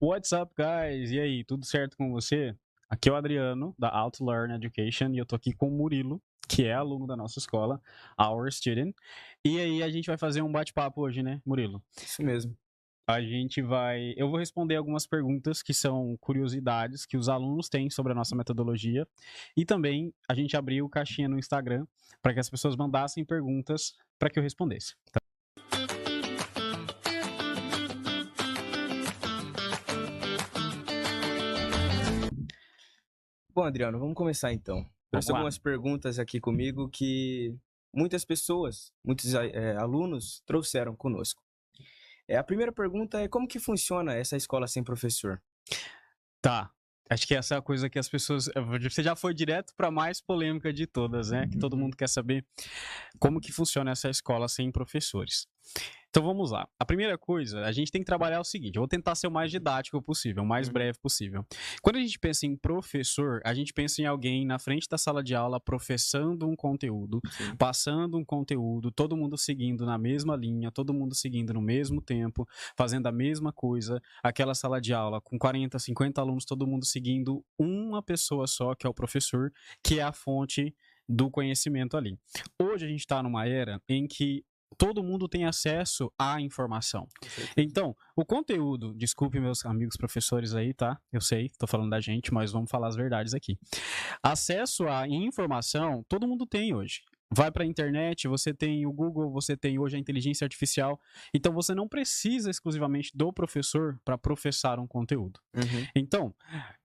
What's up, guys? E aí, tudo certo com você? Aqui é o Adriano, da OutLearn Education, e eu tô aqui com o Murilo, que é aluno da nossa escola, our student. E aí, a gente vai fazer um bate-papo hoje, né, Murilo? Isso mesmo. Eu vou responder algumas perguntas que são curiosidades que os alunos têm sobre a nossa metodologia. E também a gente abriu caixinha no Instagram para que as pessoas mandassem perguntas para que eu respondesse. Bom, Adriano, vamos começar então. Vamos Trouxe lá. algumas perguntas aqui comigo que muitas pessoas, muitos alunos trouxeram conosco. A primeira pergunta é como que funciona essa escola sem professor? Tá. Acho que essa é a coisa que as pessoas. Você já foi direto para a mais polêmica de todas, né? Que todo mundo quer saber como que funciona essa escola sem professores. Então vamos lá. A primeira coisa, a gente tem que trabalhar o seguinte: eu vou tentar ser o mais didático possível, o mais breve possível. Quando a gente pensa em professor, a gente pensa em alguém na frente da sala de aula professando um conteúdo, Sim. passando um conteúdo, todo mundo seguindo na mesma linha, todo mundo seguindo no mesmo tempo, fazendo a mesma coisa. Aquela sala de aula com 40, 50 alunos, todo mundo seguindo uma pessoa só, que é o professor, que é a fonte do conhecimento ali. Hoje a gente está numa era em que todo mundo tem acesso à informação. Então, o conteúdo, desculpe meus amigos professores aí, tá? Eu sei, tô falando da gente, mas vamos falar as verdades aqui. Acesso à informação, todo mundo tem hoje. Vai para a internet, você tem o Google, você tem hoje a inteligência artificial. Então, você não precisa exclusivamente do professor para professar um conteúdo. Então,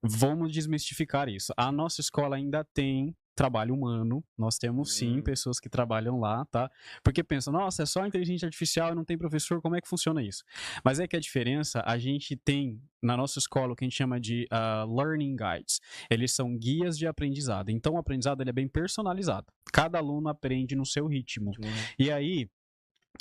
vamos desmistificar isso. A nossa escola ainda tem trabalho humano, nós temos sim pessoas que trabalham lá, tá? Porque pensam, nossa, é só inteligência artificial e não tem professor, como é que funciona isso? Mas é que a diferença, a gente tem na nossa escola o que a gente chama de learning guides. Eles são guias de aprendizado. Então o aprendizado ele é bem personalizado. Cada aluno aprende no seu ritmo. E aí,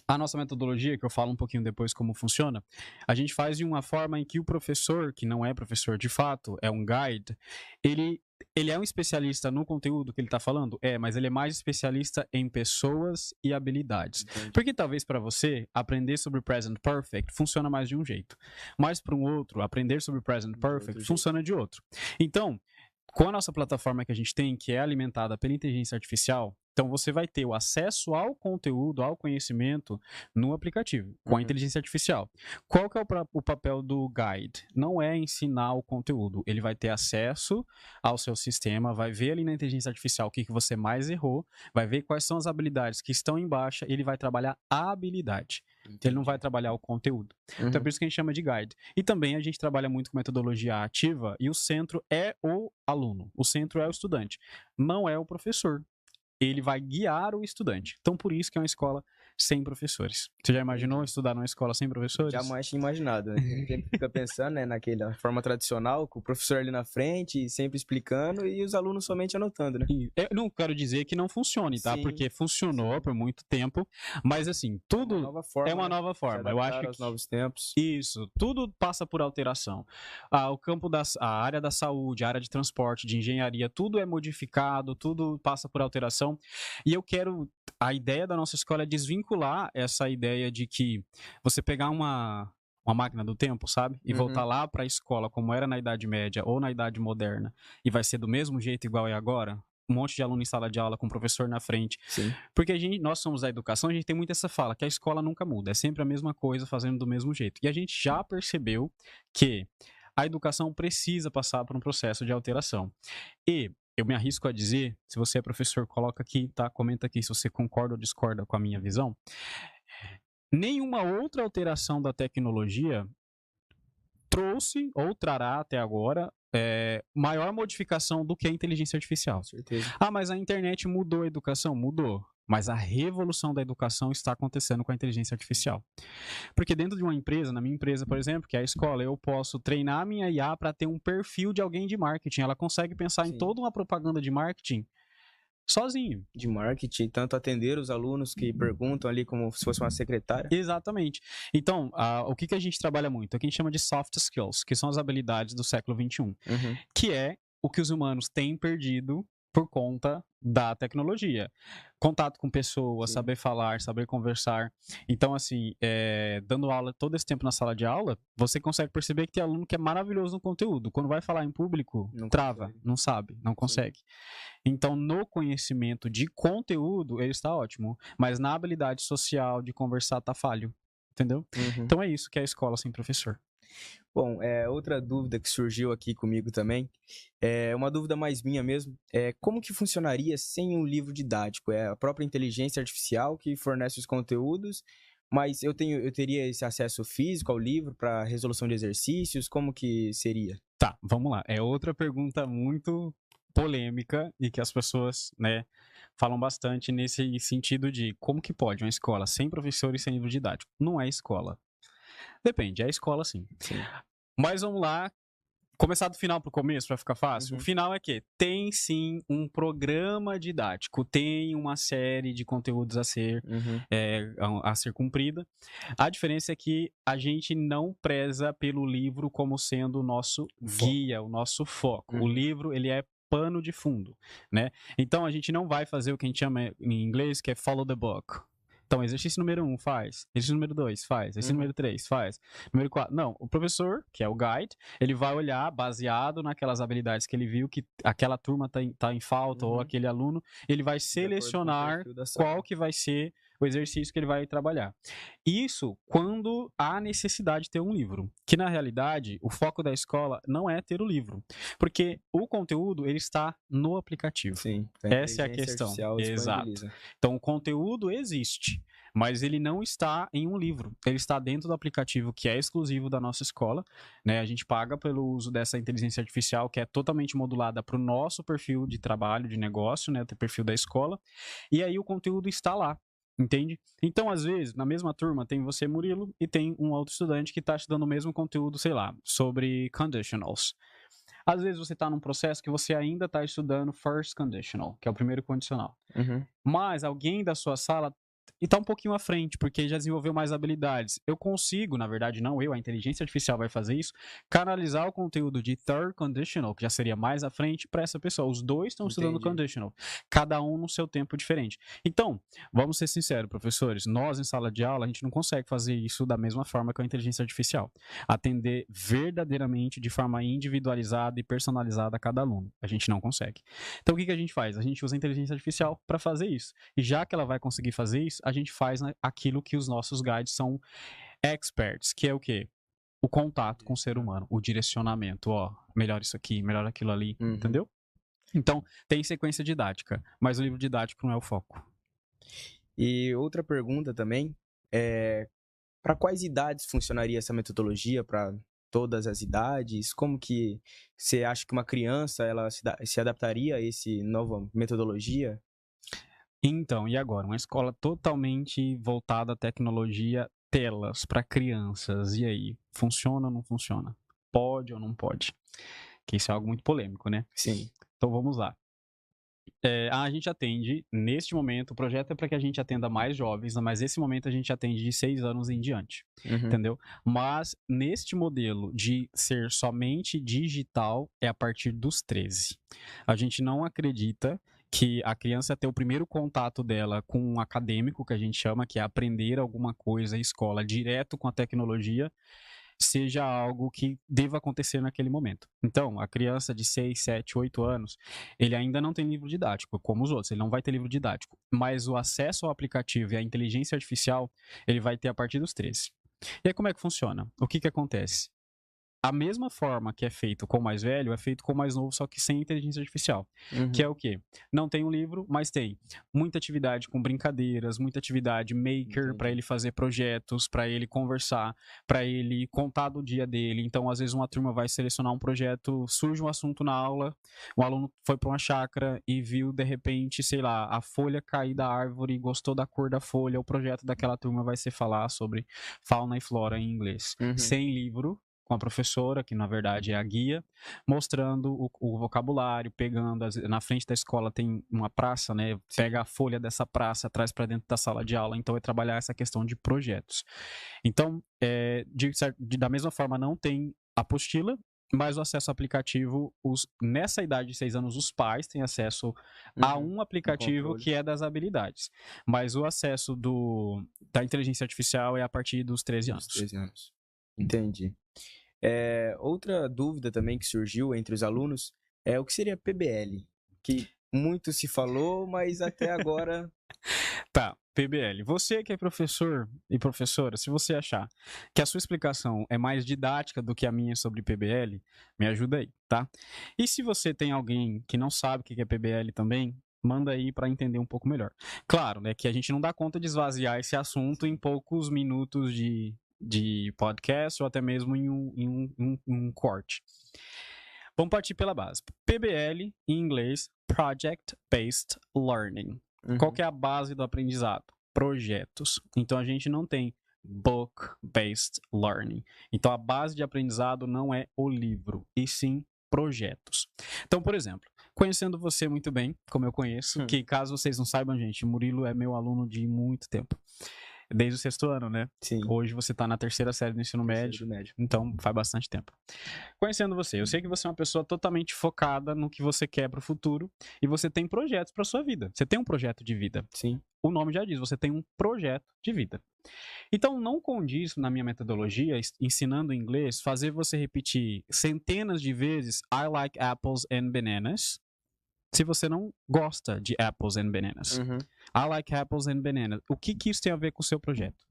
a nossa metodologia, que eu falo um pouquinho depois como funciona, a gente faz de uma forma em que o professor, que não é professor de fato, é um guide, ele é um especialista no conteúdo que ele está falando? É, mas ele é mais especialista em pessoas e habilidades. Porque talvez para você, aprender sobre Present Perfect funciona mais de um jeito. Mas para um outro, aprender sobre Present Perfect funciona de outro. Então, com a nossa plataforma que a gente tem, que é alimentada pela inteligência artificial, então você vai ter o acesso ao conteúdo, ao conhecimento no aplicativo, com a inteligência artificial. Qual que é o papel do guide? Não é ensinar o conteúdo, ele vai ter acesso ao seu sistema, vai ver ali na inteligência artificial o que você mais errou, vai ver quais são as habilidades que estão em baixa, ele vai trabalhar a habilidade. Ele não vai trabalhar o conteúdo. Então é por isso que a gente chama de guide. E também a gente trabalha muito com metodologia ativa e o centro é o aluno, o centro é o estudante, não é o professor. Ele vai guiar o estudante. Então, por isso que é uma escola sem professores. Você já imaginou estudar numa escola sem professores? Jamais tinha imaginado, né? A gente sempre fica pensando, né, naquela forma tradicional, com o professor ali na frente, sempre explicando e os alunos somente anotando, né? Eu não quero dizer que não funcione, tá? Sim, Porque funcionou por muito tempo, mas assim, tudo é uma nova Se forma. Eu adaptar acho aos que novos tempos. isso, tudo passa por alteração. A área da saúde, a área de transporte, de engenharia, tudo é modificado, tudo passa por alteração. E a ideia da nossa escola é desvincular essa ideia de que você pegar uma máquina do tempo, sabe? E voltar lá para a escola como era na Idade Média ou na Idade Moderna e vai ser do mesmo jeito igual é agora. Um monte de aluno em sala de aula com o professor na frente. Sim. Porque nós somos da educação, a gente tem muito essa fala, que a escola nunca muda, é sempre a mesma coisa, fazendo do mesmo jeito. E a gente já percebeu que a educação precisa passar por um processo de alteração. E eu me arrisco a dizer, se você é professor, coloca aqui, tá? Comenta aqui se você concorda ou discorda com a minha visão. Nenhuma outra alteração da tecnologia trouxe ou trará até agora maior modificação do que a inteligência artificial. Com certeza. Ah, mas a internet mudou a educação? Mudou. Mas a revolução da educação está acontecendo com a inteligência artificial. Porque dentro de uma empresa, na minha empresa, por exemplo, que é a escola, eu posso treinar a minha IA para ter um perfil de alguém de marketing. Ela consegue pensar em toda uma propaganda de marketing sozinho. De marketing, tanto atender os alunos que perguntam ali como se fosse uma secretária. Exatamente. Então, o que a gente trabalha muito? O que a gente chama de soft skills, que são as habilidades do século XXI, que é o que os humanos têm perdido por conta da tecnologia. Contato com pessoas, Sim. saber falar, saber conversar. Então, assim, dando aula todo esse tempo na sala de aula, você consegue perceber que tem aluno que é maravilhoso no conteúdo. Quando vai falar em público, Não trava, consegue. não sabe, não consegue. Então, no conhecimento de conteúdo, ele está ótimo. Mas na habilidade social de conversar, tá falho. Entendeu? Uhum. Então é isso que é a escola sem professor. Bom, outra dúvida que surgiu aqui comigo também, é uma dúvida mais minha mesmo, é como que funcionaria sem um livro didático? É a própria inteligência artificial que fornece os conteúdos, mas eu teria esse acesso físico ao livro para resolução de exercícios? Como que seria? Tá, vamos lá. É outra pergunta muito polêmica e que as pessoas, né, falam bastante nesse sentido de como que pode uma escola sem professor e sem livro didático? Não é escola. Depende, é escola sim. Sim. Mas vamos lá, começar do final para o começo para ficar fácil. Uhum. O final é que tem sim um programa didático, tem uma série de conteúdos Uhum. a ser cumprida. A diferença é que a gente não preza pelo livro como sendo o nosso guia, o nosso foco. O Uhum. livro, ele é pano de fundo, né? Então a gente não vai fazer o que a gente chama em inglês que é follow the book. Então, exercício número 1, faz. Exercício número 2, faz. Exercício número 3, faz. Número 4, não. O professor, que é o guide, ele vai olhar baseado naquelas habilidades que ele viu que aquela turma tá em falta ou aquele aluno, ele vai De acordo com o selecionar perfil da sala. qual que vai ser o exercício que ele vai trabalhar. Isso quando há necessidade de ter um livro. Que na realidade, o foco da escola não é ter o livro. Porque o conteúdo, ele está no aplicativo. Sim, a Essa é a inteligência questão. artificial Exato. disponibiliza. Então, o conteúdo existe, mas ele não está em um livro. Ele está dentro do aplicativo que é exclusivo da nossa escola, né? A gente paga pelo uso dessa inteligência artificial que é totalmente modulada para o nosso perfil de trabalho, de negócio, né? O perfil da escola. E aí o conteúdo está lá. Entende? Então, às vezes, na mesma turma tem você, Murilo, e tem um outro estudante que está estudando o mesmo conteúdo, sei lá, sobre conditionals. Às vezes você está num processo que você ainda está estudando first conditional, que é o primeiro condicional. Uhum. Mas alguém da sua sala está um pouquinho à frente, porque já desenvolveu mais habilidades. Eu consigo, na verdade não eu, a inteligência artificial vai fazer isso, canalizar o conteúdo de third conditional, que já seria mais à frente, para essa pessoa. Os dois estão estudando Entendi. conditional, cada um no seu tempo diferente. Então, vamos ser sinceros, professores, nós em sala de aula, a gente não consegue fazer isso da mesma forma que a inteligência artificial. Atender verdadeiramente de forma individualizada e personalizada a cada aluno. A gente não consegue. Então, o que a gente faz? A gente usa a inteligência artificial para fazer isso. E já que ela vai conseguir fazer isso, a gente faz aquilo que os nossos guides são experts, que é o quê? O contato com o ser humano, o direcionamento, ó, melhor isso aqui, melhor aquilo ali, Uhum. entendeu? Então, tem sequência didática, mas o livro didático não é o foco. E outra pergunta também é para quais idades funcionaria essa metodologia? Para todas as idades? Como que você acha que uma criança ela se adaptaria a essa nova metodologia? Então, e agora? Uma escola totalmente voltada à tecnologia, telas para crianças. E aí? Funciona ou não funciona? Pode ou não pode? Que isso é algo muito polêmico, né? Sim. Então vamos lá. A gente atende, neste momento, o projeto é para que a gente atenda mais jovens, mas nesse momento a gente atende de 6 anos em diante, Uhum. entendeu? Mas neste modelo de ser somente digital é a partir dos 13. A gente não acredita que a criança ter o primeiro contato dela com um acadêmico, que a gente chama, que é aprender alguma coisa em escola direto com a tecnologia, seja algo que deva acontecer naquele momento. Então, a criança de 6, 7, 8 anos, ele ainda não tem livro didático, como os outros, ele não vai ter livro didático, mas o acesso ao aplicativo e à inteligência artificial, ele vai ter a partir dos 13. E aí como é que funciona? O que acontece? A mesma forma que é feito com o mais velho, é feito com o mais novo, só que sem inteligência artificial. Uhum. Que é o quê? Não tem um livro, mas tem muita atividade com brincadeiras, muita atividade maker para ele fazer projetos, para ele conversar, para ele contar do dia dele. Então, às vezes, uma turma vai selecionar um projeto, surge um assunto na aula, o aluno foi para uma chácara e viu, de repente, sei lá, a folha cair da árvore e gostou da cor da folha. O projeto daquela turma vai ser falar sobre fauna e flora em inglês. Uhum. Sem livro, com a professora, que na verdade é a guia, mostrando o vocabulário, pegando, na frente da escola tem uma praça, né? Pega a folha dessa praça, traz para dentro da sala de aula, então é trabalhar essa questão de projetos. Então, da mesma forma, não tem apostila, mas o acesso ao aplicativo, nessa idade de 6 anos, os pais têm acesso a um aplicativo controle. que é das habilidades. Mas o acesso da inteligência artificial é a partir dos 13 anos. 13 anos. Entendi. Outra dúvida também que surgiu entre os alunos é o que seria PBL, que muito se falou, mas até agora... Tá, PBL. Você que é professor e professora, se você achar que a sua explicação é mais didática do que a minha sobre PBL, me ajuda aí, tá? E se você tem alguém que não sabe o que é PBL também, manda aí para entender um pouco melhor. Claro, né, que a gente não dá conta de esvaziar esse assunto em poucos minutos de podcast ou até mesmo em um corte. Vamos partir pela base. PBL, em inglês, Project Based Learning. Qual que é a base do aprendizado? Projetos. Então, a gente não tem book-based learning. Então, a base de aprendizado não é o livro, e sim projetos. Então, por exemplo, conhecendo você muito bem, como eu conheço, que caso vocês não saibam, gente, Murilo é meu aluno de muito tempo. Desde o 6º ano, né? Sim. Hoje você tá na 3ª série do ensino médio, então faz bastante tempo. Conhecendo você, eu sei que você é uma pessoa totalmente focada no que você quer pro futuro e você tem projetos pra sua vida. Você tem um projeto de vida. Sim. O nome já diz, você tem um projeto de vida. Então, não condiz na minha metodologia, ensinando inglês, fazer você repetir centenas de vezes I like apples and bananas, se você não gosta de apples and bananas. I like apples and bananas. O que isso tem a ver com o seu projeto?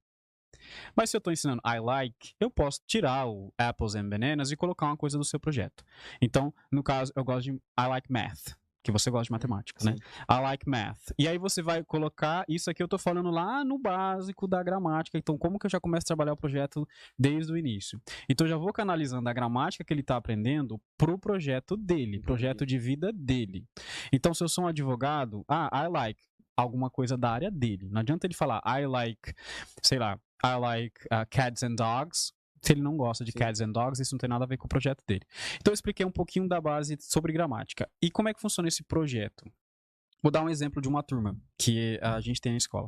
Mas se eu estou ensinando I like, eu posso tirar o apples and bananas e colocar uma coisa do seu projeto. Então, no caso, eu gosto de I like math, que você gosta de matemática, né? I like math. E aí você vai colocar, isso aqui eu tô falando lá no básico da gramática, então como que eu já começo a trabalhar o projeto desde o início? Então eu já vou canalizando a gramática que ele tá aprendendo pro projeto dele, projeto de vida dele. Então se eu sou um advogado, I like alguma coisa da área dele. Não adianta ele falar I like, sei lá, I like cats and dogs, se ele não gosta de cats and dogs, isso não tem nada a ver com o projeto dele. Então eu expliquei um pouquinho da base sobre gramática. E como é que funciona esse projeto? Vou dar um exemplo de uma turma que a gente tem na escola.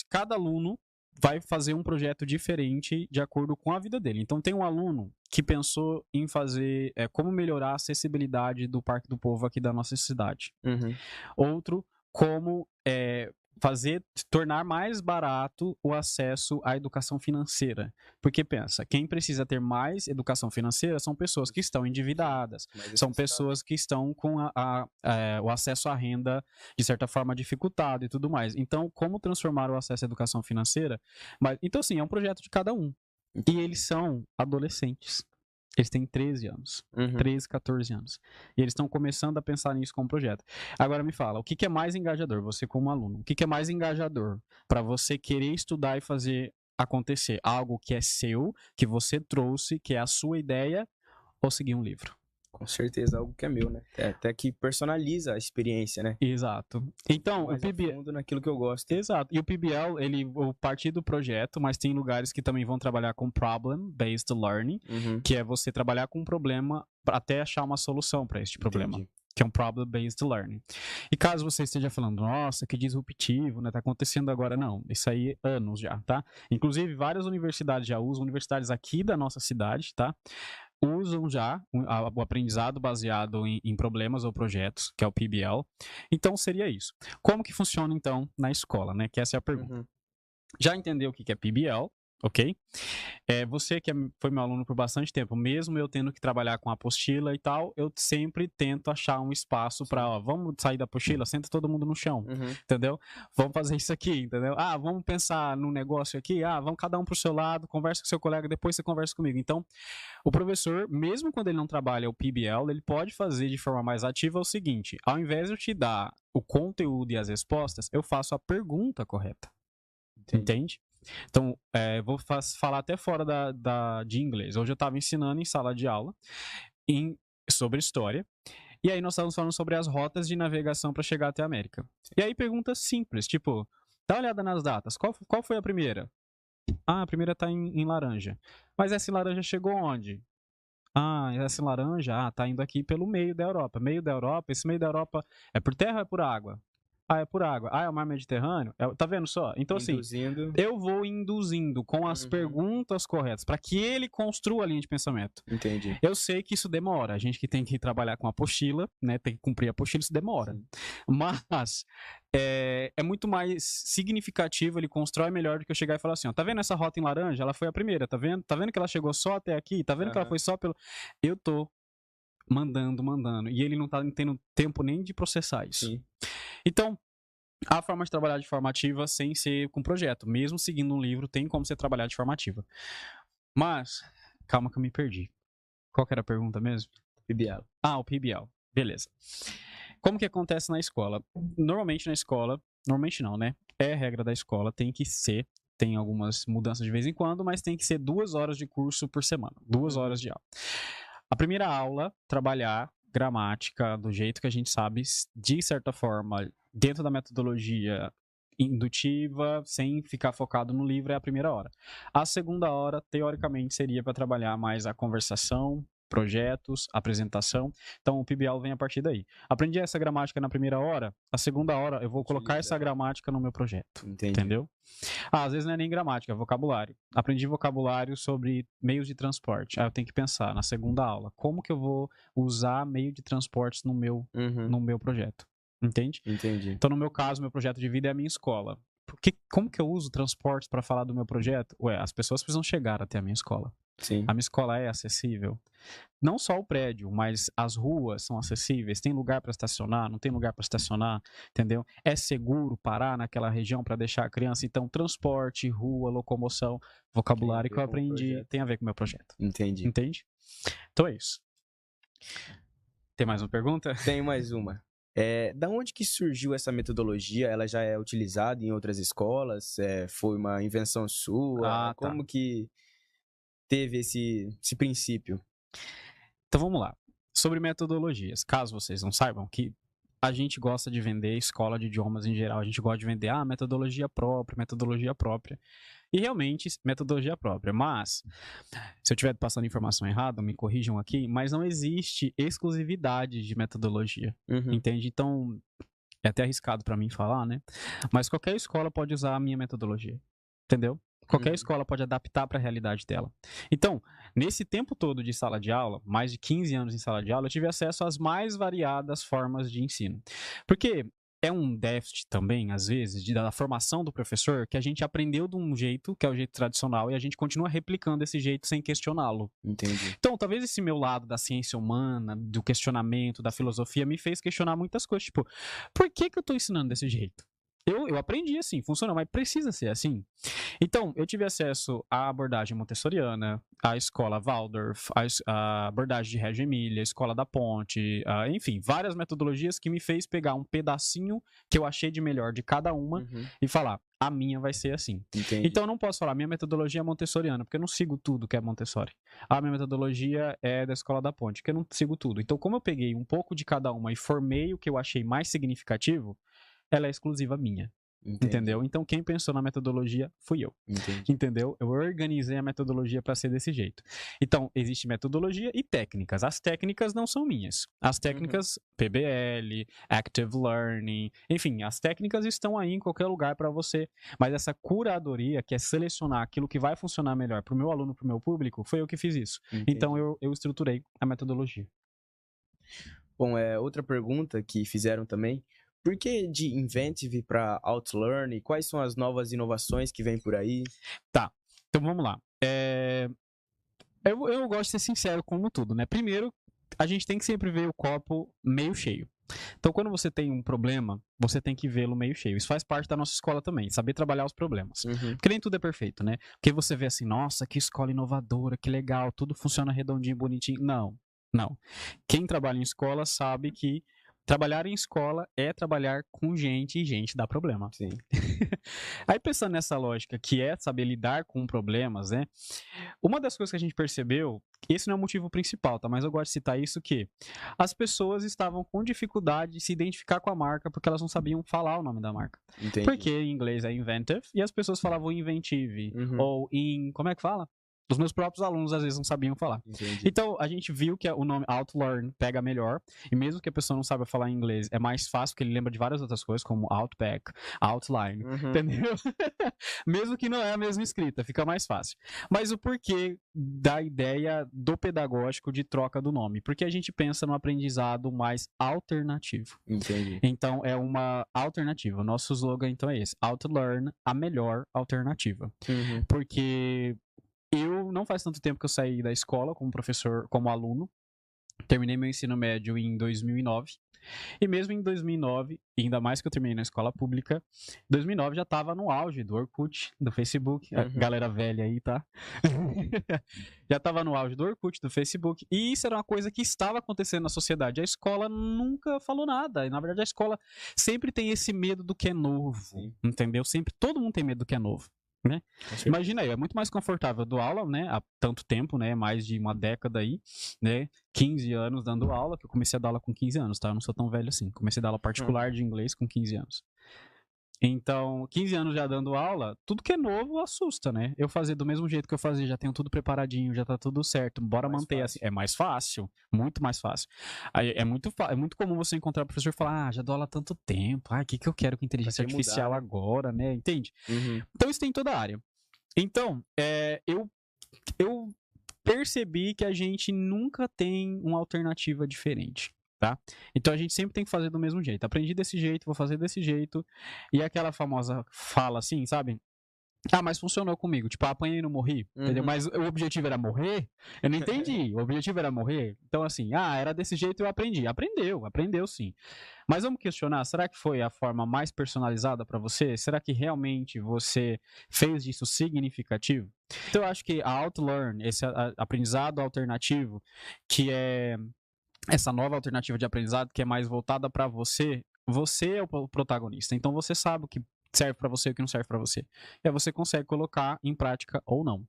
Cada aluno vai fazer um projeto diferente de acordo com a vida dele. Então tem um aluno que pensou em fazer como melhorar a acessibilidade do Parque do Povo aqui da nossa cidade. Outro, como tornar mais barato o acesso à educação financeira. Porque pensa, quem precisa ter mais educação financeira são pessoas que estão endividadas, são pessoas que estão com o acesso à renda, de certa forma, dificultado e tudo mais. Então, como transformar o acesso à educação financeira? Então, assim, é um projeto de cada um. E eles são adolescentes. Eles têm 13 anos, 13, 14 anos. E eles estão começando a pensar nisso como projeto. Agora me fala, o que é mais engajador, você como aluno? O que é mais engajador para você querer estudar e fazer acontecer? Algo que é seu, que você trouxe, que é a sua ideia, ou seguir um livro? Com certeza, algo que é meu, né? Até que personaliza a experiência, né? Exato. Então, o PBL naquilo que eu gosto. Exato. E o PBL, ele parte do projeto, mas tem lugares que também vão trabalhar com problem-based learning, que é você trabalhar com um problema até achar uma solução para este problema. Entendi. Que é um problem-based learning. E caso você esteja falando, nossa, que disruptivo, né? Tá acontecendo agora. Não, isso aí é anos já, tá? Inclusive, várias universidades já usam, universidades aqui da nossa cidade, tá? Usam já o aprendizado baseado em problemas ou projetos, que é o PBL. Então, seria isso. Como que funciona, então, na escola, né? Que essa é a pergunta. Já entendeu o que é PBL, ok? Você que foi meu aluno por bastante tempo, mesmo eu tendo que trabalhar com apostila e tal, eu sempre tento achar um espaço para, vamos sair da apostila, senta todo mundo no chão, entendeu? Vamos fazer isso aqui, entendeu? Vamos pensar no negócio aqui, vamos cada um pro seu lado, conversa com seu colega, depois você conversa comigo. Então, o professor, mesmo quando ele não trabalha o PBL, ele pode fazer de forma mais ativa o seguinte, ao invés de eu te dar o conteúdo e as respostas, eu faço a pergunta correta. Entende? Então, vou falar até fora de inglês. Hoje eu estava ensinando em sala de aula sobre história. E aí nós estávamos falando sobre as rotas de navegação para chegar até a América. E aí perguntas simples, tipo, dá uma olhada nas datas. Qual foi a primeira? A primeira está em laranja. Mas essa laranja chegou onde? Essa laranja tá indo aqui pelo meio da Europa. Esse meio da Europa é por terra ou é por água? Ah, é por água. Ah, é o mar Mediterrâneo? Tá vendo só? Então, assim, Induzindo. eu vou induzindo com as Uhum. perguntas corretas para que ele construa a linha de pensamento. Entendi. Eu sei que isso demora. A gente que tem que trabalhar com a apostila, né? Tem que cumprir a apostila, isso demora. Sim. Mas é muito mais significativo, ele constrói melhor do que eu chegar e falar assim, ó, tá vendo essa rota em laranja? Ela foi a primeira, tá vendo? Tá vendo que ela chegou só até aqui? Tá vendo que ela Aham. foi só pelo... Eu tô mandando. E ele não tá tendo tempo nem de processar isso. Sim. Então, a forma de trabalhar de forma ativa sem ser com projeto. Mesmo seguindo um livro, tem como você trabalhar de forma ativa. Mas, calma que eu me perdi. Qual que era a pergunta mesmo? PBL. Ah, o PBL. Beleza. Como que acontece na escola? Normalmente na escola, normalmente não, né? É regra da escola, tem que ser, tem algumas mudanças de vez em quando, mas tem que ser 2 horas de curso por semana. 2 horas de aula. A primeira aula, trabalhar gramática do jeito que a gente sabe, de certa forma, dentro da metodologia indutiva, sem ficar focado no livro, é a primeira hora. A segunda hora, teoricamente, seria para trabalhar mais a conversação, projetos, apresentação. Então, o PBL vem a partir daí. Aprendi essa gramática na primeira hora, a segunda hora eu vou colocar essa gramática no meu projeto. Entendi. Entendeu? Às vezes não é nem gramática, é vocabulário. Aprendi vocabulário sobre meios de transporte. Aí eu tenho que pensar na segunda aula, como que eu vou usar meio de transportes no meu projeto. Entende? Entendi. Então, no meu caso, meu projeto de vida é a minha escola. Como que eu uso transportes para falar do meu projeto? Ué, as pessoas precisam chegar até a minha escola. Sim. A minha escola é acessível. Não só o prédio, mas as ruas são acessíveis. Tem lugar para estacionar? Não tem lugar para estacionar? Entendeu? É seguro parar naquela região para deixar a criança? Então, transporte, rua, locomoção, vocabulário que eu aprendi tem a ver com o meu projeto. Entendi. Entende? Então é isso. Tem mais uma pergunta? Tenho mais uma. Da onde que surgiu essa metodologia? Ela já é utilizada em outras escolas? Foi uma invenção sua? Tá. Como que teve esse princípio? Então vamos lá. Sobre metodologias, caso vocês não saibam, que a gente gosta de vender escola de idiomas em geral, a gente gosta de vender metodologia própria. E realmente, metodologia própria. Mas, se eu estiver passando informação errada, me corrijam aqui, mas não existe exclusividade de metodologia. Uhum. Entende? Então, é até arriscado para mim falar, né? Mas qualquer escola pode usar a minha metodologia. Entendeu? Qualquer escola pode adaptar para a realidade dela. Então, nesse tempo todo de sala de aula, mais de 15 anos em sala de aula, eu tive acesso às mais variadas formas de ensino. Porque é um déficit também, às vezes, da formação do professor, que a gente aprendeu de um jeito, que é o jeito tradicional, e a gente continua replicando esse jeito sem questioná-lo. Entendi. Então, talvez esse meu lado da ciência humana, do questionamento, da filosofia, me fez questionar muitas coisas. Tipo, por que eu estou ensinando desse jeito? Eu aprendi assim, funciona, mas precisa ser assim. Então, eu tive acesso à abordagem montessoriana, à escola Waldorf, à abordagem de Reggio Emília, a escola da Ponte, enfim, várias metodologias que me fez pegar um pedacinho que eu achei de melhor de cada uma e falar, a minha vai ser assim. Entendi. Então, eu não posso falar, minha metodologia é montessoriana, porque eu não sigo tudo que é Montessori. A minha metodologia é da escola da Ponte, porque eu não sigo tudo. Então, como eu peguei um pouco de cada uma e formei o que eu achei mais significativo, ela é exclusiva minha. Entendi. Entendeu? Então, quem pensou na metodologia fui eu. Entendi. Entendeu? Eu organizei a metodologia para ser desse jeito. Então, existe metodologia e técnicas. As técnicas não são minhas. As técnicas PBL, Active Learning, enfim, as técnicas estão aí em qualquer lugar para você. Mas essa curadoria, que é selecionar aquilo que vai funcionar melhor para o meu aluno, para o meu público, foi eu que fiz isso. Entendi. Então, eu estruturei a metodologia. Bom, outra pergunta que fizeram também. Por que de Inventive para OutLearn? Quais são as novas inovações que vêm por aí? Tá, então vamos lá. Eu gosto de ser sincero como tudo, né? Primeiro, a gente tem que sempre ver o copo meio cheio. Então, quando você tem um problema, você tem que vê-lo meio cheio. Isso faz parte da nossa escola também, saber trabalhar os problemas. Porque nem tudo é perfeito, né? Porque você vê assim, nossa, que escola inovadora, que legal, tudo funciona redondinho, bonitinho. Não, não. Quem trabalha em escola sabe que trabalhar em escola é trabalhar com gente e gente dá problema. Sim. Aí pensando nessa lógica que é saber lidar com problemas, né? Uma das coisas que a gente percebeu, esse não é o motivo principal, tá? Mas eu gosto de citar isso que as pessoas estavam com dificuldade de se identificar com a marca porque elas não sabiam falar o nome da marca. Entendi. Porque em inglês é inventive e as pessoas falavam inventive ou como é que fala? Os meus próprios alunos às vezes não sabiam falar. Entendi. Então, a gente viu que o nome OutLearn pega melhor, e mesmo que a pessoa não saiba falar inglês, é mais fácil, porque ele lembra de várias outras coisas, como Outback, Outline, entendeu? Mesmo que não é a mesma escrita, fica mais fácil. Mas o porquê da ideia do pedagógico de troca do nome? Porque a gente pensa no aprendizado mais alternativo. Entendi. Então, é uma alternativa. O nosso slogan, então, é esse. OutLearn, a melhor alternativa. Porque eu não faz tanto tempo que eu saí da escola como professor, como aluno. Terminei meu ensino médio em 2009. E mesmo em 2009, ainda mais que eu terminei na escola pública, 2009 já estava no auge do Orkut, do Facebook, a galera velha aí, tá? Já estava no auge do Orkut, do Facebook, e isso era uma coisa que estava acontecendo na sociedade. A escola nunca falou nada, e na verdade a escola sempre tem esse medo do que é novo, entendeu? Sempre, todo mundo tem medo do que é novo. Né? Imagina aí, é muito mais confortável dar aula, né? Há tanto tempo, né? Mais de uma década aí, né? 15 anos dando aula, que eu comecei a dar aula com 15 anos, tá? Eu não sou tão velho assim. Comecei a dar aula particular de inglês com 15 anos. Então, 15 anos já dando aula, tudo que é novo assusta, né? Eu fazer do mesmo jeito que eu fazia, já tenho tudo preparadinho, já tá tudo certo. Bora manter assim. É mais fácil, muito mais fácil. Aí, é muito comum você encontrar o professor e falar, já dou aula há tanto tempo, o que eu quero com inteligência artificial mudar, né? Agora, né? Entende? Então, isso tem em toda a área. Então, eu percebi que a gente nunca tem uma alternativa diferente. Tá? Então a gente sempre tem que fazer do mesmo jeito. Aprendi desse jeito, vou fazer desse jeito. E aquela famosa fala assim, sabe? Mas funcionou comigo. Tipo, apanhei e não morri. Entendeu? Mas o objetivo era morrer? Eu não entendi. O objetivo era morrer? Então, assim, era desse jeito eu aprendi. Aprendeu sim. Mas vamos questionar, será que foi a forma mais personalizada para você? Será que realmente você fez disso significativo? Então, eu acho que a OutLearn, esse aprendizado alternativo, que é essa nova alternativa de aprendizado que é mais voltada para você, você é o protagonista. Então você sabe o que serve para você e o que não serve para você. E aí você consegue colocar em prática ou não.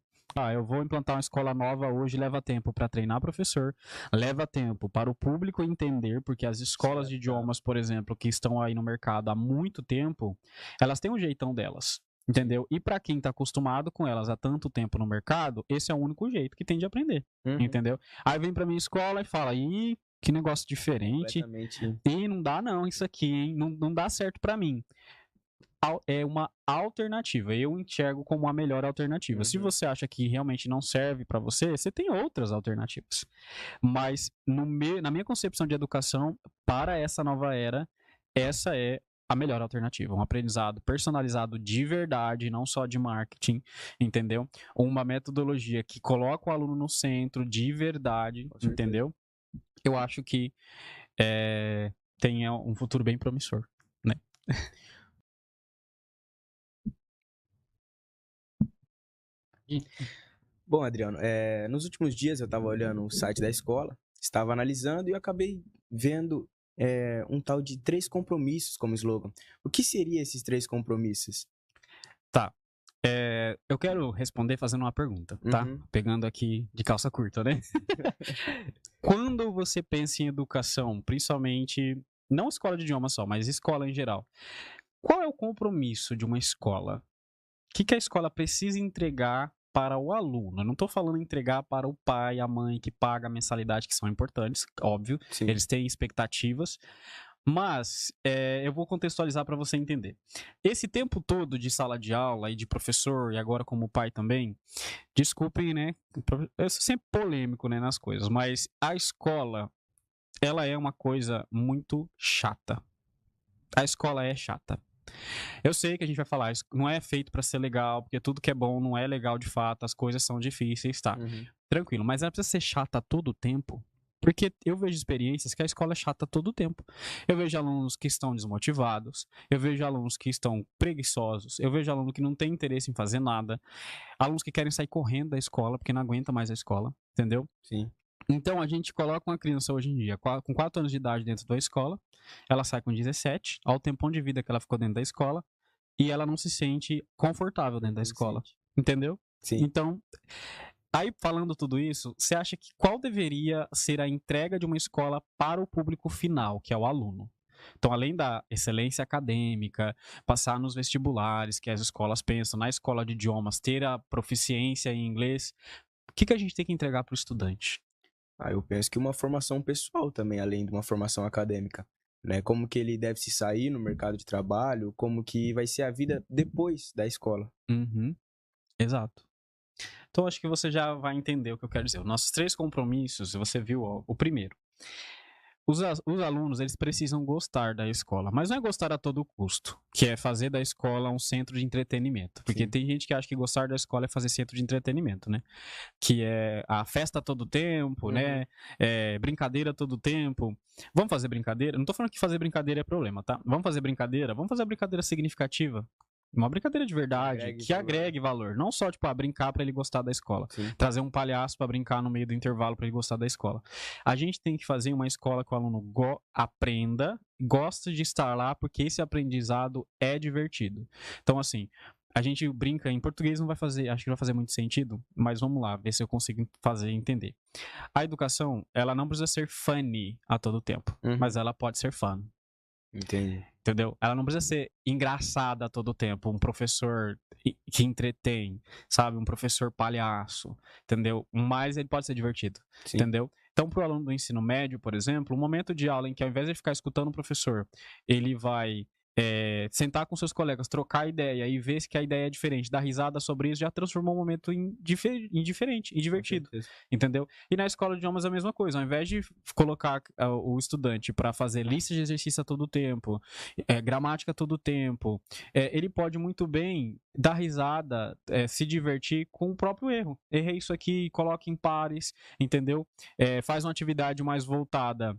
Eu vou implantar uma escola nova hoje, leva tempo para treinar professor, leva tempo para o público entender, porque as escolas de idiomas, por exemplo, que estão aí no mercado há muito tempo, elas têm um jeitão delas. Entendeu? E para quem tá acostumado com elas há tanto tempo no mercado, esse é o único jeito que tem de aprender. Entendeu? Aí vem pra minha escola e fala, que negócio diferente. E não dá não, isso aqui, hein? Não dá certo para mim. É uma alternativa. Eu enxergo como a melhor alternativa. Se você acha que realmente não serve para você, você tem outras alternativas. Mas na minha concepção de educação, para essa nova era, essa é a melhor alternativa. Um aprendizado personalizado de verdade, não só de marketing, entendeu? Uma metodologia que coloca o aluno no centro de verdade, entendeu? Eu acho que tem um futuro bem promissor, né? Bom, Adriano, nos últimos dias eu estava olhando o site da escola, estava analisando e eu acabei vendo um tal de 3 compromissos como slogan. O que seriam esses 3 compromissos? Tá. Eu quero responder fazendo uma pergunta, tá? Pegando aqui de calça curta, né? Quando você pensa em educação, principalmente, não escola de idioma só, mas escola em geral, qual é o compromisso de uma escola? O que a escola precisa entregar para o aluno? Eu não estou falando entregar para o pai, a mãe que paga a mensalidade, que são importantes, óbvio. Sim. Eles têm expectativas. Mas eu vou contextualizar para você entender. Esse tempo todo de sala de aula e de professor, e agora como pai também, desculpem, né? Eu sou sempre polêmico, né, nas coisas, mas a escola, ela é uma coisa muito chata. A escola é chata. Eu sei que a gente vai falar, isso não é feito para ser legal, porque tudo que é bom não é legal de fato, as coisas são difíceis, tá? Tranquilo, mas ela precisa ser chata todo o tempo. Porque eu vejo experiências que a escola é chata todo o tempo. Eu vejo alunos que estão desmotivados, eu vejo alunos que estão preguiçosos, eu vejo aluno que não tem interesse em fazer nada, alunos que querem sair correndo da escola porque não aguenta mais a escola, entendeu? Sim. Então a gente coloca uma criança hoje em dia com 4 anos de idade dentro da escola, ela sai com 17, ao tempão de vida que ela ficou dentro da escola, e ela não se sente confortável dentro da escola, entendeu? Sim. Então... Aí, falando tudo isso, você acha que qual deveria ser a entrega de uma escola para o público final, que é o aluno? Então, além da excelência acadêmica, passar nos vestibulares que as escolas pensam, na escola de idiomas, ter a proficiência em inglês, que a gente tem que entregar para o estudante? Eu penso que uma formação pessoal também, além de uma formação acadêmica, né? Como que ele deve se sair no mercado de trabalho, como que vai ser a vida depois da escola. Uhum, exato. Então, acho que você já vai entender o que eu quero dizer. Os nossos 3 compromissos, você viu o primeiro. Os alunos, eles precisam gostar da escola, mas não é gostar a todo custo, que é fazer da escola um centro de entretenimento. Porque Sim. tem gente que acha que gostar da escola é fazer centro de entretenimento, né? Que é a festa a todo tempo, né? Brincadeira a todo tempo. Vamos fazer brincadeira? Não tô falando que fazer brincadeira é problema, tá? Vamos fazer a brincadeira significativa. Uma brincadeira de verdade, que agregue valor. Não só, tipo, brincar pra ele gostar da escola. Sim. Trazer um palhaço pra brincar no meio do intervalo pra ele gostar da escola. A gente tem que fazer uma escola que o aluno aprenda, gosta de estar lá, porque esse aprendizado é divertido. Então, assim, a gente brinca em português, não vai fazer, acho que não vai fazer muito sentido, mas vamos lá, ver se eu consigo fazer entender. A educação, ela não precisa ser funny a todo tempo, mas ela pode ser fun. Entendi. Entendeu? Ela não precisa ser engraçada a todo tempo, um professor que entretém, sabe? Um professor palhaço, entendeu? Mas ele pode ser divertido, Sim. entendeu? Então, para o aluno do ensino médio, por exemplo, um momento de aula em que ao invés de ficar escutando o professor, ele vai sentar com seus colegas, trocar ideia e ver que a ideia é diferente, dar risada sobre isso, já transformou um momento em diferente, em divertido, entendeu? E na escola de idiomas é a mesma coisa, ao invés de colocar o estudante para fazer lista de exercício a todo tempo, gramática a todo tempo, ele pode muito bem dar risada, se divertir com o próprio erro. Errei isso aqui, coloque em pares, entendeu? Faz uma atividade mais voltada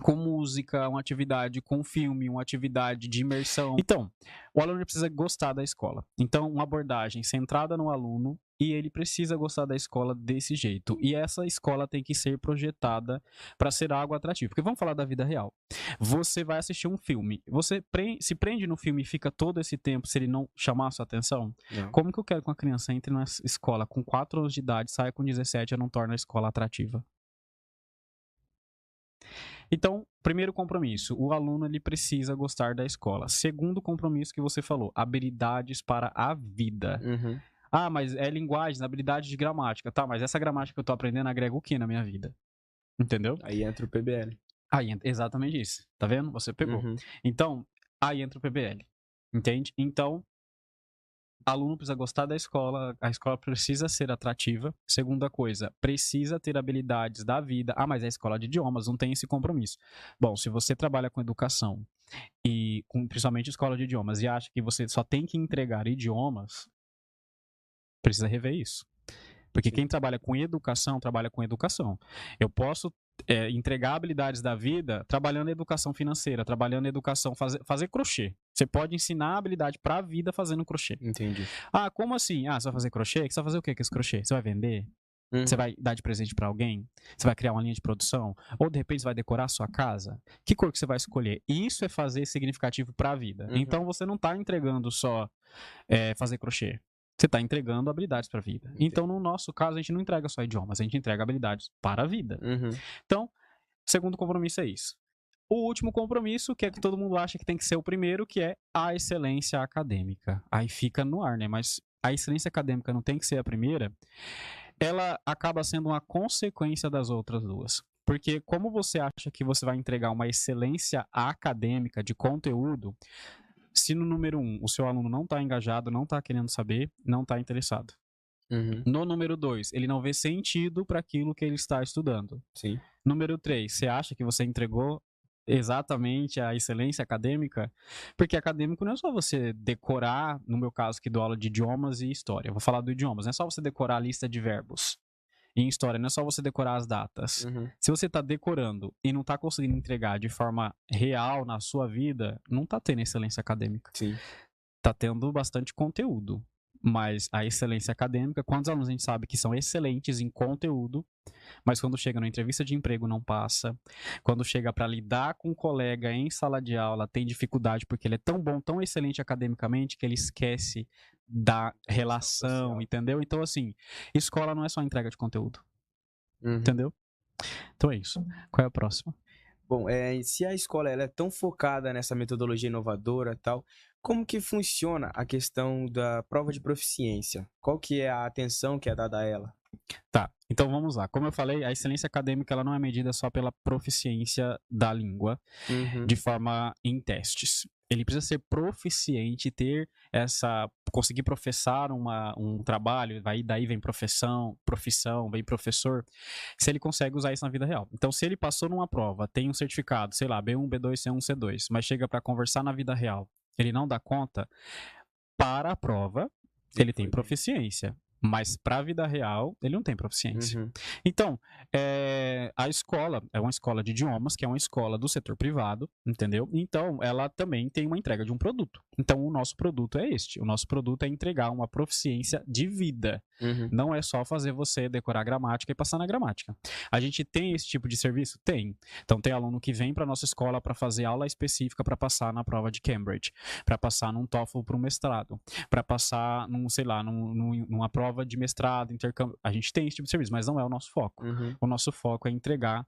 com música, uma atividade com filme, uma atividade de imersão. Então, o aluno precisa gostar da escola. Então, uma abordagem centrada no aluno e ele precisa gostar da escola desse jeito. E essa escola tem que ser projetada para ser algo atrativo. Porque vamos falar da vida real. Você vai assistir um filme, você se prende no filme e fica todo esse tempo se ele não chamar a sua atenção? Não. Como que eu quero que uma criança entre na escola com 4 anos de idade, saia com 17 e não torna a escola atrativa? Então, primeiro compromisso, o aluno ele precisa gostar da escola. Segundo compromisso que você falou, habilidades para a vida. Mas é linguagem, habilidade de gramática. Tá, mas essa gramática que eu tô aprendendo agrega o que na minha vida? Entendeu? Aí entra o PBL. Exatamente isso. Tá vendo? Você pegou. Então, aí entra o PBL. Entende? Então, aluno precisa gostar da escola, a escola precisa ser atrativa. Segunda coisa, precisa ter habilidades da vida. Mas é a escola de idiomas, não tem esse compromisso. Bom, se você trabalha com educação e principalmente escola de idiomas e acha que você só tem que entregar idiomas, precisa rever isso. Porque quem trabalha com educação, trabalha com educação. Eu posso entregar habilidades da vida trabalhando em educação financeira, trabalhando em educação, fazer crochê. Você pode ensinar habilidade para a vida fazendo crochê. Entendi. Como assim? Você vai fazer crochê? Você vai fazer o que com esse crochê? Você vai vender? Você vai dar de presente para alguém? Você vai criar uma linha de produção? Ou de repente você vai decorar a sua casa? Que cor que você vai escolher? Isso é fazer significativo para a vida. Então você não está entregando só fazer crochê. Você está entregando habilidades para a vida. Entendi. Então, no nosso caso, a gente não entrega só idiomas, a gente entrega habilidades para a vida. Então, segundo compromisso é isso. O último compromisso, que é que todo mundo acha que tem que ser o primeiro, que é a excelência acadêmica. Aí fica no ar, né? Mas a excelência acadêmica não tem que ser a primeira. Ela acaba sendo uma consequência das outras duas. Porque como você acha que você vai entregar uma excelência acadêmica de conteúdo, se no número 1 o seu aluno não está engajado, não está querendo saber, não está interessado. No número 2, ele não vê sentido para aquilo que ele está estudando. Sim. Número 3, você acha que você entregou exatamente a excelência acadêmica? Porque acadêmico não é só você decorar, no meu caso que dou aula de idiomas e história, eu vou falar do idiomas, não é só você decorar a lista de verbos. Em história, não é só você decorar as datas. Se você está decorando e não está conseguindo entregar de forma real na sua vida, não está tendo excelência acadêmica. Sim. Está tendo bastante conteúdo. Mas a excelência acadêmica, quantos alunos a gente sabe que são excelentes em conteúdo, mas quando chega na entrevista de emprego não passa, quando chega para lidar com um colega em sala de aula tem dificuldade porque ele é tão bom, tão excelente academicamente que ele esquece da relação, entendeu? Então assim, escola não é só entrega de conteúdo, entendeu? Então é isso. Qual é a próxima? Bom, se a escola ela é tão focada nessa metodologia inovadora e tal, como que funciona a questão da prova de proficiência? Qual que é a atenção que é dada a ela? Tá, então vamos lá. Como eu falei, a excelência acadêmica ela não é medida só pela proficiência da língua Uhum. de forma em testes. Ele precisa ser proficiente, ter essa, conseguir professar um trabalho, daí vem profissão, vem professor, se ele consegue usar isso na vida real. Então, se ele passou numa prova, tem um certificado, sei lá, B1, B2, C1, C2, mas chega para conversar na vida real, ele não dá conta, para a prova, Não ele tem foi bem. proficiência. Mas para a vida real, ele não tem proficiência. Uhum. Então, a escola é uma escola de idiomas, que é uma escola do setor privado, entendeu? Então, ela também tem uma entrega de um produto. Então, o nosso produto é este. O nosso produto é entregar uma proficiência de vida. Uhum. Não é só fazer você decorar a gramática e passar na gramática. A gente tem esse tipo de serviço? Tem. Então, tem aluno que vem para nossa escola para fazer aula específica para passar na prova de Cambridge, para passar num TOEFL para um mestrado, para passar sei lá, numa prova de mestrado, intercâmbio. A gente tem esse tipo de serviço, mas não é o nosso foco. Uhum. O nosso foco é entregar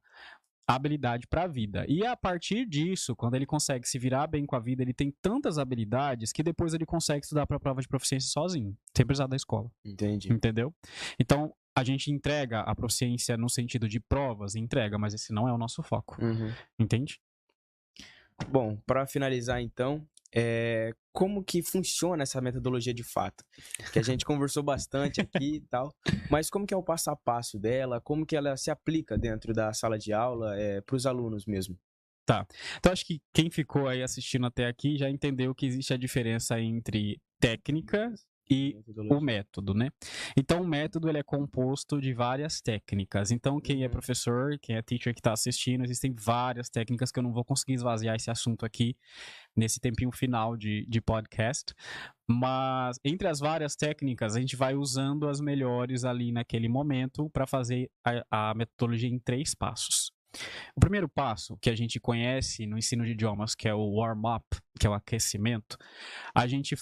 habilidade para a vida. E a partir disso, quando ele consegue se virar bem com a vida, ele tem tantas habilidades que depois ele consegue estudar para a prova de proficiência sozinho, sem precisar da escola. Entendi. Entendeu? Então, a gente entrega a proficiência no sentido de provas, entrega, mas esse não é o nosso foco. Uhum. Entende? Bom, para finalizar então, como que funciona essa metodologia de fato? Que a gente conversou bastante aqui e tal, mas como que é o passo a passo dela? Como que ela se aplica dentro da sala de aula para os alunos mesmo? Tá. Então, acho que quem ficou aí assistindo até aqui já entendeu que existe a diferença entre técnica e o Metodologia. método, né? Então, o método ele é composto de várias técnicas. Então, quem é Uhum. professor, quem é teacher que está assistindo, existem várias técnicas que eu não vou conseguir esvaziar esse assunto aqui nesse tempinho final de podcast. Mas, entre as várias técnicas, a gente vai usando as melhores ali naquele momento para fazer a metodologia em 3 passos. O primeiro passo que a gente conhece no ensino de idiomas, que é o warm-up, que é o aquecimento, a gente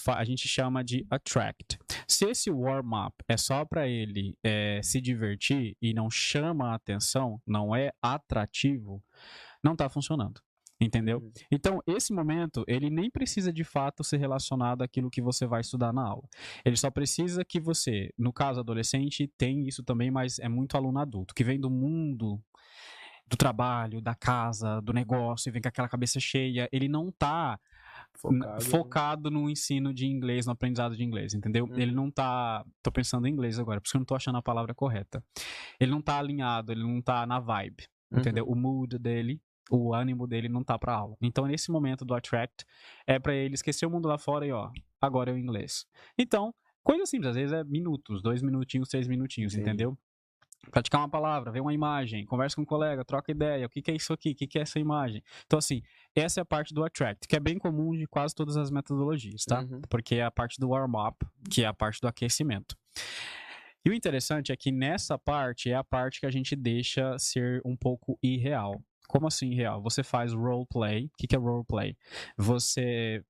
chama de attract. Se esse warm-up é só para ele se divertir e não chama a atenção, não é atrativo, não está funcionando. Entendeu? Uhum. Então, esse momento, ele nem precisa de fato ser relacionado àquilo que você vai estudar na aula. Ele só precisa que você, no caso adolescente, tem isso também, mas é muito aluno adulto, que vem do mundo do trabalho, da casa, do negócio, e vem com aquela cabeça cheia, ele não tá Focado. focado no ensino de inglês, no aprendizado de inglês, entendeu? Uhum. Ele não tá. Tô pensando em inglês agora, por isso que eu não tô achando a palavra correta. Ele não tá alinhado, ele não tá na vibe, entendeu? Uhum. O mood dele, o ânimo dele não tá pra aula. Então, nesse momento do attract, é pra ele esquecer o mundo lá fora e, ó, agora é o inglês. Então, coisa simples, às vezes é minutos, 2 minutinhos, 3 minutinhos, Entendi. entendeu? Praticar uma palavra, ver uma imagem, conversa com um colega, troca ideia, o que é isso aqui, o que é essa imagem. Então, assim, essa é a parte do attract, que é bem comum de quase todas as metodologias, tá? Uhum. Porque é a parte do warm-up, que é a parte do aquecimento. E o interessante é que nessa parte é a parte que a gente deixa ser um pouco irreal. Como assim irreal? Você faz roleplay. O que é roleplay? Você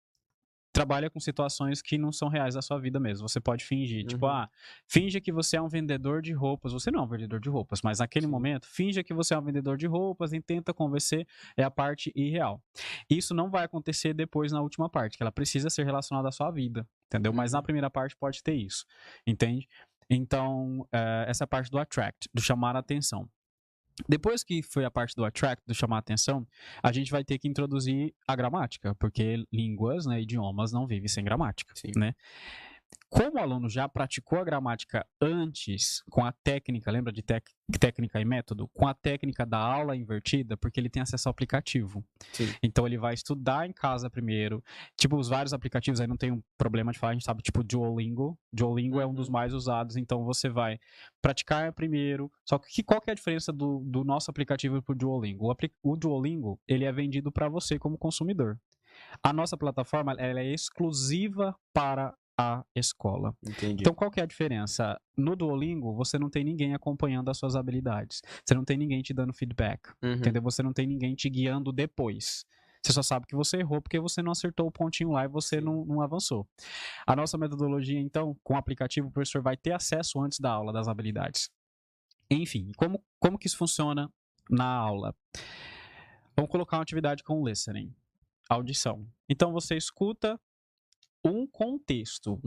trabalha com situações que não são reais da sua vida mesmo. Você pode fingir, tipo, Uhum. finge que você é um vendedor de roupas. Você não é um vendedor de roupas, mas naquele Sim. momento, finge que você é um vendedor de roupas e tenta convencer, é a parte irreal. Isso não vai acontecer depois na última parte, que ela precisa ser relacionada à sua vida, entendeu? Mas na Uhum. primeira parte pode ter isso, entende? Então, essa é a parte do attract, do chamar a atenção. Depois que foi a parte do attract, do chamar a atenção, a gente vai ter que introduzir a gramática, porque línguas, né, idiomas não vivem sem gramática, Sim. né? Como o aluno já praticou a gramática antes, com a técnica, lembra de técnica e método? Com a técnica da aula invertida, porque ele tem acesso ao aplicativo. Sim. Então ele vai estudar em casa primeiro. Tipo, os vários aplicativos aí não tem um problema de falar, a gente sabe, tipo Duolingo. Duolingo é um dos Uhum. mais usados, então você vai praticar primeiro. Só que qual que é a diferença do nosso aplicativo pro Duolingo? O Duolingo, ele é vendido para você como consumidor. A nossa plataforma, ela é exclusiva para a escola. Entendi. Então, qual que é a diferença? No Duolingo, você não tem ninguém acompanhando as suas habilidades. Você não tem ninguém te dando feedback. Uhum. Entendeu? Você não tem ninguém te guiando depois. Você só sabe que você errou porque você não acertou o pontinho lá e você Sim. não avançou. A nossa metodologia, então, com o aplicativo, o professor vai ter acesso antes da aula das habilidades. Enfim, como que isso funciona na aula? Vamos colocar uma atividade com listening, audição. Então, você escuta um contexto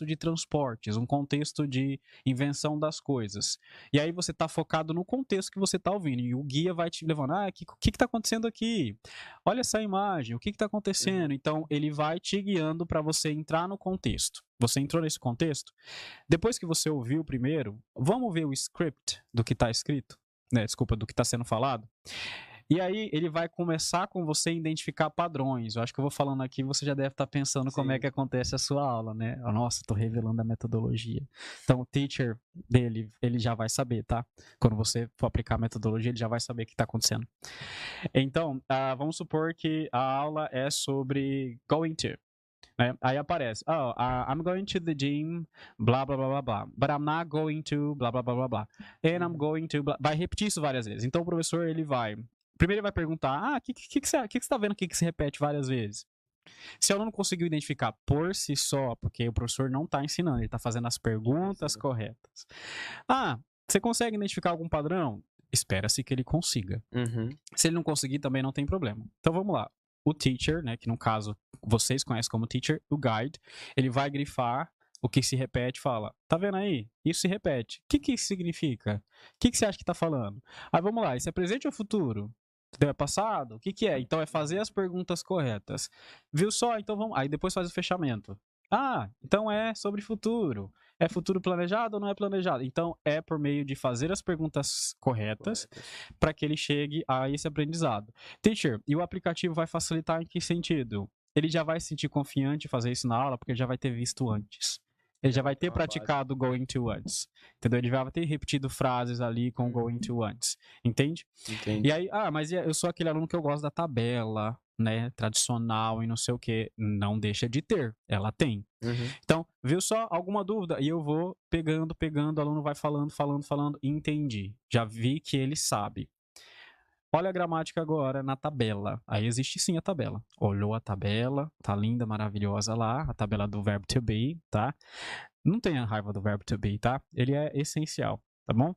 de transportes, um contexto de invenção das coisas. E aí você está focado no contexto que você está ouvindo, e o guia vai te levando, o que está acontecendo aqui? Olha essa imagem, o que está acontecendo? Então, ele vai te guiando para você entrar no contexto. Você entrou nesse contexto? Depois que você ouviu o primeiro, vamos ver o script do que está escrito? Desculpa, do que está sendo falado? E aí ele vai começar com você a identificar padrões. Eu acho que eu vou falando aqui, você já deve estar pensando como é que acontece a sua aula, né? Nossa, tô revelando a metodologia. Então o teacher dele, ele já vai saber, tá? Quando você for aplicar a metodologia, ele já vai saber o que está acontecendo. Então, vamos supor que a aula é sobre going to. Né? Aí aparece, I'm going to the gym, blá, blá, blá, blá, blá. But I'm not going to, blá, blá, blá, blá, blá. And I'm going to, blá. Vai repetir isso várias vezes. Então o professor, ele vai... Primeiro ele vai perguntar, o que você tá vendo aqui que se repete várias vezes? Se o aluno conseguiu identificar por si só, porque o professor não está ensinando, ele está fazendo as perguntas corretas. Você consegue identificar algum padrão? Espera-se que ele consiga. Se ele não conseguir, também não tem problema. Então vamos lá. O teacher, né, que no caso vocês conhecem como teacher, o guide, ele vai grifar o que se repete, fala, tá vendo aí? Isso se repete. O que isso significa? O que você acha que tá falando? Aí vamos lá, isso é presente ou futuro? É passado? O que é? Então é fazer as perguntas corretas. Viu só? Então vamos. Aí depois faz o fechamento. Então é sobre futuro. É futuro planejado ou não é planejado? Então é por meio de fazer as perguntas corretas para que ele chegue a esse aprendizado. Teacher, e o aplicativo vai facilitar em que sentido? Ele já vai se sentir confiante em fazer isso na aula porque ele já vai ter visto antes. Ele já vai ter praticado o going to antes. Entendeu? Ele já vai ter repetido frases ali com o going to antes. Entende? Entendi. E aí, mas eu sou aquele aluno que eu gosto da tabela, né? Tradicional e não sei o que. Não deixa de ter. Ela tem. Então, viu só? Alguma dúvida? E eu vou pegando, o aluno vai falando. Entendi. Já vi que ele sabe. Olha a gramática agora na tabela. Aí existe sim a tabela. Olhou a tabela, tá linda, maravilhosa lá, a tabela do verbo to be, tá? Não tenha raiva do verbo to be, tá? Ele é essencial, tá bom?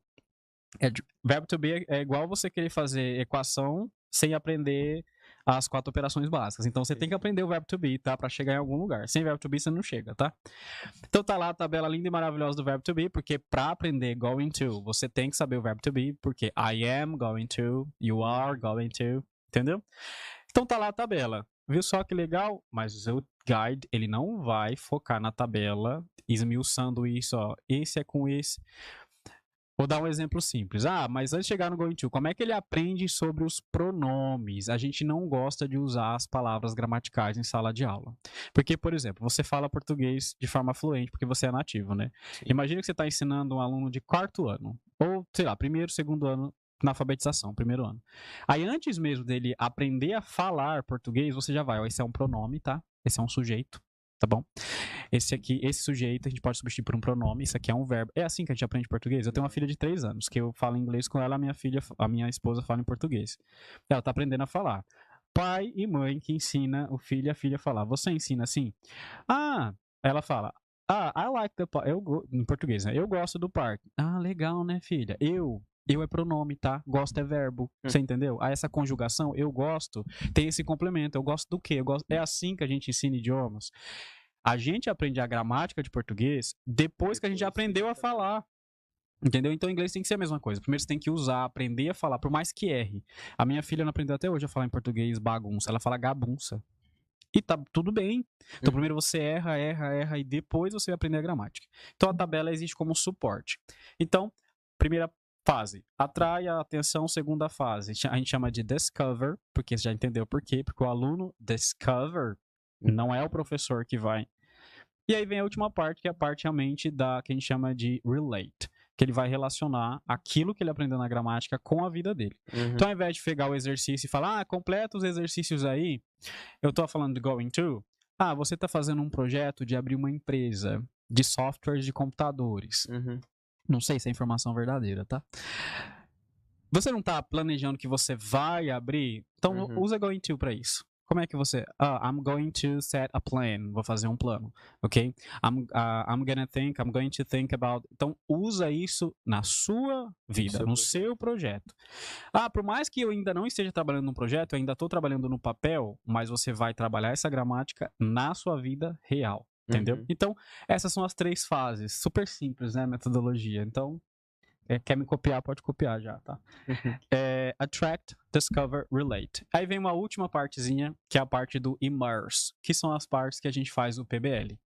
Verbo to be é igual você querer fazer equação sem aprender as 4 operações básicas. Então você tem que aprender o verbo to be, tá? Pra chegar em algum lugar. Sem verbo to be você não chega, tá? Então tá lá a tabela linda e maravilhosa do verbo to be, porque pra aprender going to, você tem que saber o verbo to be, porque I am going to, you are going to, entendeu? Então tá lá a tabela. Viu só que legal? Mas o guide, ele não vai focar na tabela, esmiuçando isso, ó. Esse é com esse. Vou dar um exemplo simples. Mas antes de chegar no going to, como é que ele aprende sobre os pronomes? A gente não gosta de usar as palavras gramaticais em sala de aula. Porque, por exemplo, você fala português de forma fluente, porque você é nativo, né? Sim. Imagina que você está ensinando um aluno de 4º ano, ou, sei lá, 1º, 2º ano na alfabetização, 1º ano. Aí, antes mesmo dele aprender a falar português, você já vai, esse é um pronome, tá? Esse é um sujeito, tá bom? Esse sujeito, a gente pode substituir por um pronome, isso aqui é um verbo. É assim que a gente aprende português? Eu tenho uma filha de 3 anos, que eu falo inglês com ela, a minha esposa fala em português. Ela tá aprendendo a falar. Pai e mãe que ensina o filho e a filha a falar. Você ensina assim? Ela fala, I like the park. Em português, né? Eu gosto do parque. Legal, né, filha? Eu é pronome, tá? Gosto é verbo. Você entendeu? Essa conjugação, eu gosto, tem esse complemento. Eu gosto do quê? É assim que a gente ensina idiomas. A gente aprende a gramática de português depois que a gente já aprendeu a falar. Entendeu? Então, em inglês tem que ser a mesma coisa. Primeiro você tem que usar, aprender a falar, por mais que erre. A minha filha não aprendeu até hoje a falar em português bagunça. Ela fala gabunça. E tá tudo bem. Então, primeiro você erra, e depois você vai aprender a gramática. Então, a tabela existe como suporte. Então, primeira fase, atrai a atenção. Segunda fase, a gente chama de discover, porque você já entendeu por quê? Porque o aluno discover, não é o professor que vai. E aí vem a última parte, que é a parte realmente que a gente chama de relate, que ele vai relacionar aquilo que ele aprendeu na gramática com a vida dele. Então, ao invés de pegar o exercício e falar, completa os exercícios aí, eu tô falando de going to, você tá fazendo um projeto de abrir uma empresa de softwares de computadores. Não sei se é informação verdadeira, tá? Você não tá planejando que você vai abrir? Então, usa going to pra isso. como é que você... I'm going to set a plan. Vou fazer um plano, ok? I'm going to think about... Então, usa isso na sua vida, no seu projeto. Por mais que eu ainda não esteja trabalhando num projeto, eu ainda estou trabalhando no papel, mas você vai trabalhar essa gramática na sua vida real, entendeu? Então, essas são as 3 fases. Super simples, né, a metodologia. Então, quer me copiar, pode copiar já, tá? Attract, Discover, Relate. Aí vem uma última partezinha, que é a parte do Immerse, que são as partes que a gente faz no PBL.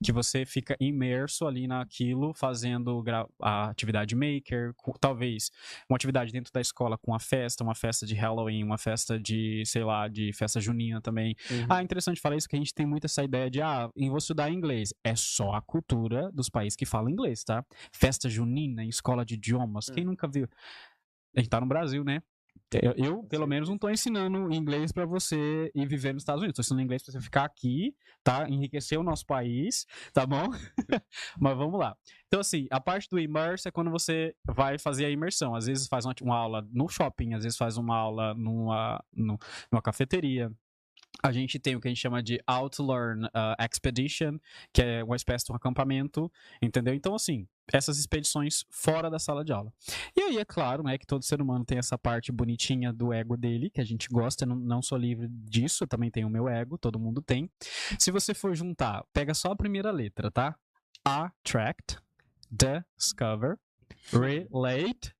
Que você fica imerso ali naquilo, fazendo a atividade maker, talvez uma atividade dentro da escola com uma festa de Halloween, uma festa de, sei lá, de festa junina também. Interessante falar isso, que a gente tem muito essa ideia de, vou estudar inglês. É só a cultura dos países que falam inglês, tá? Festa junina, em escola de idiomas, quem nunca viu? A gente tá no Brasil, né? Eu pelo menos, não tô ensinando inglês pra você ir viver nos Estados Unidos. Tô ensinando inglês pra você ficar aqui, tá? Enriquecer o nosso país, tá bom? Mas vamos lá. Então, assim, a parte do immerse é quando você vai fazer a imersão. Às vezes faz uma aula no shopping, às vezes faz uma aula numa cafeteria. A gente tem o que a gente chama de Outlearn Expedition, que é uma espécie de um acampamento, entendeu? Então, assim, essas expedições fora da sala de aula. E aí, é claro, né, que todo ser humano tem essa parte bonitinha do ego dele, que a gente gosta, não sou livre disso, também tenho o meu ego, todo mundo tem. Se você for juntar, pega só a primeira letra, tá? Attract, Discover, Relate,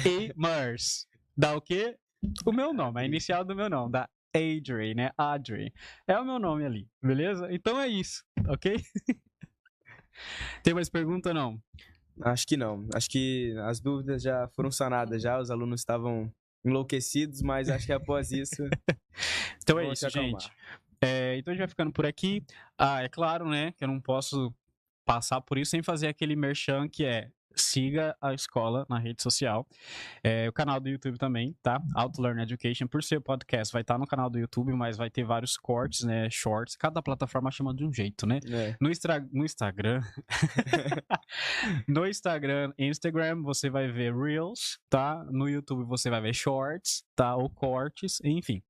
Immerse. Dá o quê? O meu nome, a inicial do meu nome, dá Adri, né? Adri. É o meu nome ali, beleza? Então é isso, ok? Tem mais pergunta ou não? Acho que não. Acho que as dúvidas já foram sanadas já, os alunos estavam enlouquecidos, mas acho que após isso... Então é isso, gente. Então a gente vai ficando por aqui. É claro, né, que eu não posso passar por isso sem fazer aquele merchan que é: siga a escola na rede social. O canal do YouTube também, tá? Outlearn Education, por ser podcast, vai estar no canal do YouTube, mas vai ter vários cortes, né? Shorts. Cada plataforma chama de um jeito, né? No Instagram. No Instagram, você vai ver Reels, tá? No YouTube você vai ver Shorts, tá? Ou cortes, enfim.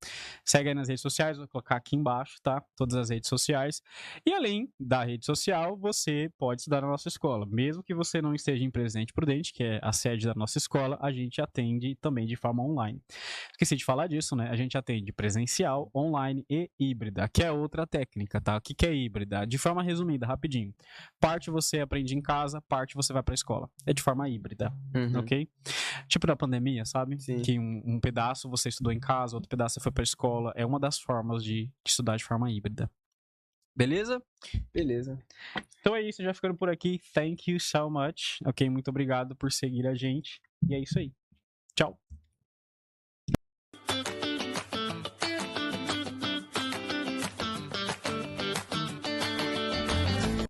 Segue aí nas redes sociais, vou colocar aqui embaixo, tá? Todas as redes sociais. E além da rede social, você pode estudar na nossa escola. Mesmo que você não esteja em Presidente Prudente, que é a sede da nossa escola, a gente atende também de forma online. Esqueci de falar disso, né? A gente atende presencial, online e híbrida, que é outra técnica, tá? O que é híbrida? De forma resumida, rapidinho. Parte você aprende em casa, parte você vai pra escola. É de forma híbrida, ok? Tipo na pandemia, sabe? Sim. Que um pedaço você estudou em casa, outro pedaço você foi pra escola. É uma das formas de estudar de forma híbrida. Beleza? Beleza. Então é isso, já ficando por aqui. Thank you so much. Ok, muito obrigado por seguir a gente. E é isso aí. Tchau.